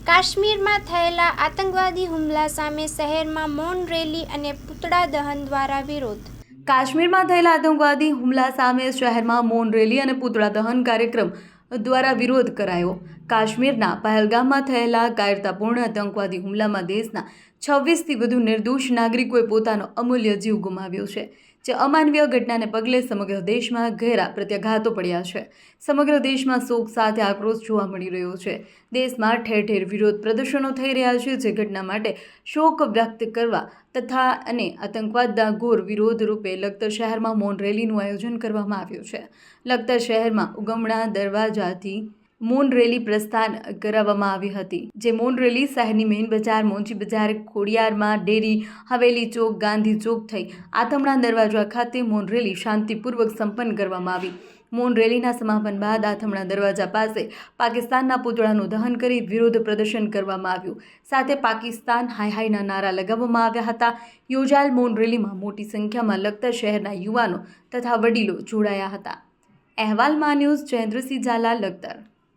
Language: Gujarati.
કાશ્મીરમાં થયેલા આતંકવાદી હુમલા સામે શહેરમાં મૌન રેલી અને પૂતળા દહન દ્વારા વિરોધ. કાશ્મીરમાં થયેલા આતંકવાદી હુમલા સામે શહેરમાં મૌન રેલી અને પૂતળા દહન કાર્યક્રમ દ્વારા વિરોધ કરાયો. કાશ્મીરના પહેલગામમાં થયેલા કાયરતાપૂર્ણ આતંકવાદી હુમલામાં દેશના 26થી વધુ નિર્દોષ નાગરિકોએ પોતાનો અમૂલ્ય જીવ ગુમાવ્યો છે. જે અમાનવીય ઘટનાને પગલે સમગ્ર દેશમાં ઘેરા પ્રત્યાઘાતો પડ્યા છે. સમગ્ર દેશમાં શોક સાથે આક્રોશ જોવા મળી રહ્યો છે. દેશમાં ઠેર ઠેર વિરોધ પ્રદર્શનો થઈ રહ્યા છે. જે ઘટના માટે શોક વ્યક્ત કરવા તથા અને આતંકવાદના ઘોર વિરોધ રૂપે લખતર શહેરમાં મૌન રેલીનું આયોજન કરવામાં આવ્યું છે. લખતર શહેરમાં ઉગમણા દરવાજાથી મૌન રેલી પ્રસ્થાન કરાવવામાં આવી હતી. જે મૌન રેલી શહેરની મેઇન બજાર, મોંચી બજાર, ખોડિયારમાં ડેરી, હવેલી ચોક, ગાંધી ચોક થઈ આથમણા દરવાજા ખાતે મૌન રેલી શાંતિપૂર્વક સંપન્ન કરવામાં આવી. મૌન રેલીના સમાપન બાદ આથમણા દરવાજા પાસે પાકિસ્તાનના પૂતળાનું દહન કરી વિરોધ પ્રદર્શન કરવામાં આવ્યું. સાથે પાકિસ્તાન હાય હાયના નારા લગાવવામાં આવ્યા હતા. યોજાયેલ મૌન રેલીમાં મોટી સંખ્યામાં લખતર શહેરના યુવાનો તથા વડીલો જોડાયા હતા. અહેવાલ માં ન્યૂઝ જયેન્દ્રસિંહ ઝાલા, લખતર.